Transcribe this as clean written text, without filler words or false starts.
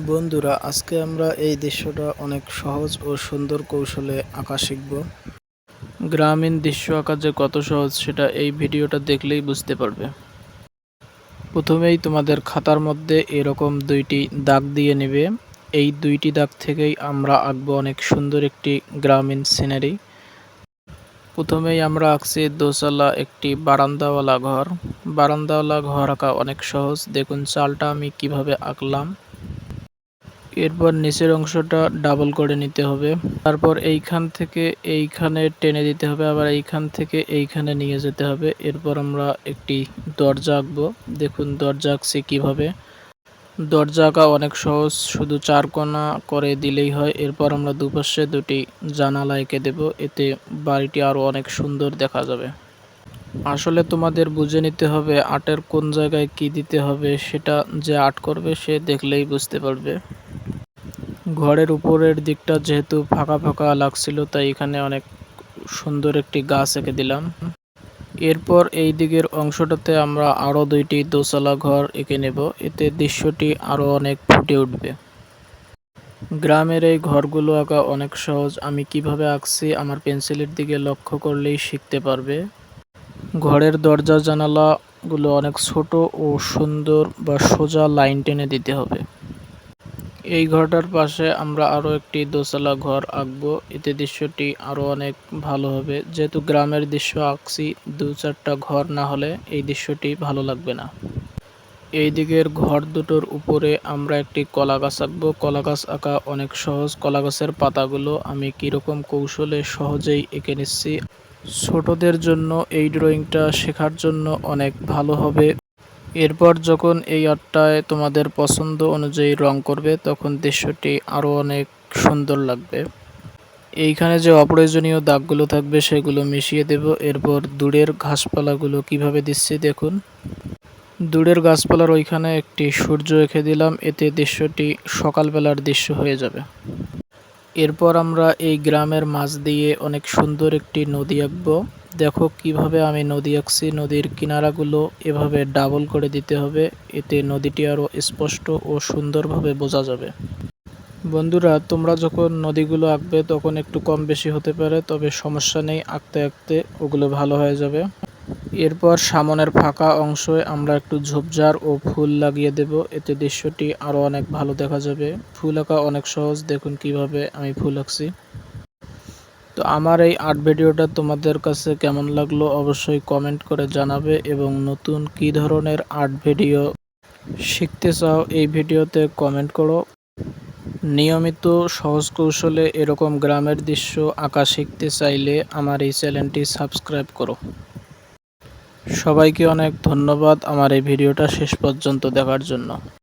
বন্ধুরা, আজকে আমরা এই দৃশ্যটা অনেক সহজ ও সুন্দর কৌশলে আঁকা শিখব। গ্রামীণ দৃশ্য আঁকা যে কত সহজ সেটা এই ভিডিওটা দেখলেই বুঝতে পারবে। প্রথমেই তোমাদের খাতার মধ্যে এরকম দুইটি দাগ দিয়ে নেবে। এই দুইটি দাগ থেকেই আমরা আঁকবো অনেক সুন্দর একটি গ্রামীণ সিনারি। প্রথমেই আমরা আঁকছি দোতলা একটি বারান্দাওয়ালা ঘর। বারান্দাওয়ালা ঘর আঁকা অনেক সহজ। দেখুন চালটা আমি কিভাবে আঁকলাম। এরপর নিচের অংশটা ডাবল করে নিতে হবে। তারপর এইখান থেকে এইখানে টেনে দিতে হবে, আবার এইখান থেকে এইখানে নিয়ে যেতে হবে। এরপর আমরা একটি দরজা আঁকবো। দেখুন দরজা আঁকছি কীভাবে। দরজা আঁকা অনেক সহজ, শুধু 4 কোণা করে দিলেই হয়। এরপর আমরা দুপাশে দুটি জানালা এঁকে দেব, এতে বাড়িটি আরও অনেক সুন্দর দেখা যাবে। আসলে তোমাদের বুঝে নিতে হবে আর্টের কোন জায়গায় কি দিতে হবে, সেটা যে আর্ট করবে সে দেখলেই বুঝতে পারবে। ঘরের উপরের দিকটা যেহেতু ফাঁকা ফাঁকা লাগছিল, তাই এখানে অনেক সুন্দর একটি গাছ এঁকে দিলাম। এরপর এই দিকের অংশটাতে আমরা আরও দুইটি দোতলা ঘর এঁকে নেব, এতে দৃশ্যটি আরও অনেক ফুটে উঠবে। গ্রামের এই ঘরগুলো আঁকা অনেক সহজ। আমি কিভাবে আঁকছি আমার পেন্সিলের দিকে লক্ষ্য করলেই শিখতে পারবে। ঘরের দরজা জানালাগুলো অনেক ছোট ও সুন্দর বা সোজা লাইন টেনে দিতে হবে। এই ঘরটার পাশে আমরা আরও একটি দোতলা ঘর আঁকবো, এতে দৃশ্যটি আরও অনেক ভালো হবে। যেহেতু গ্রামের দৃশ্য আঁকছি, 2-4টা ঘর না হলে এই দৃশ্যটি ভালো লাগবে না। এই দিকের ঘর দুটোর উপরে আমরা একটি কলা গাছ আঁকবো। কলা গাছ আঁকা অনেক সহজ। কলা গাছের পাতাগুলো আমি কীরকম কৌশলে সহজেই এঁকে নিচ্ছি। ছোটদের জন্য এই ড্রয়িংটা শেখার জন্য অনেক ভালো হবে। এরপর যখন এই আর্টটায় তোমাদের পছন্দ অনুযায়ী রং করবে, তখন দৃশ্যটি আরও অনেক সুন্দর লাগবে। এইখানে যে অপ্রয়োজনীয় দাগগুলো থাকবে সেগুলো মিশিয়ে দেব। এরপর দূরের ঘাসপালাগুলো কিভাবে দিচ্ছি দেখুন। দূরের গাছপালার ওইখানে একটি সূর্য এঁকে দিলাম, এতে দৃশ্যটি সকালবেলার দৃশ্য হয়ে যাবে। এরপর আমরা এই গ্রামের মাঝ দিয়ে অনেক সুন্দর একটি নদী আঁকবো। দেখো কিভাবে আমি নদী আঁকছি। নদীর কিনারাগুলো এভাবে ডাবল করে দিতে হবে, এতে নদীটি আরও স্পষ্ট ও সুন্দরভাবে বোঝা যাবে। বন্ধুরা, তোমরা যখন নদীগুলো আঁকবে তখন একটু কম বেশি হতে পারে, তবে সমস্যা নেই, আঁকতে আঁকতে ওগুলো ভালো হয়ে যাবে। এরপর সামনের ফাঁকা অংশে আমরা একটু ঝোপঝাড় ও ফুল লাগিয়ে দেব, এতে দৃশ্যটি আরও অনেক ভালো দেখা যাবে। ফুল আঁকা অনেক সহজ, দেখুন কিভাবে আমি ফুল আঁকছি। তো আমার এই আর্ট ভিডিওটা তোমাদের কাছে কেমন লাগলো অবশ্যই কমেন্ট করে জানাবে, এবং নতুন কী ধরনের আর্ট ভিডিও শিখতে চাও এই ভিডিওতে কমেন্ট করো। নিয়মিত সহজ কৌশলে এরকম গ্রামের দৃশ্য আঁকা শিখতে চাইলে আমার এই চ্যানেলটি সাবস্ক্রাইব করো। সবাইকে অনেক ধন্যবাদ আমার এই ভিডিওটা শেষ পর্যন্ত দেখার জন্য।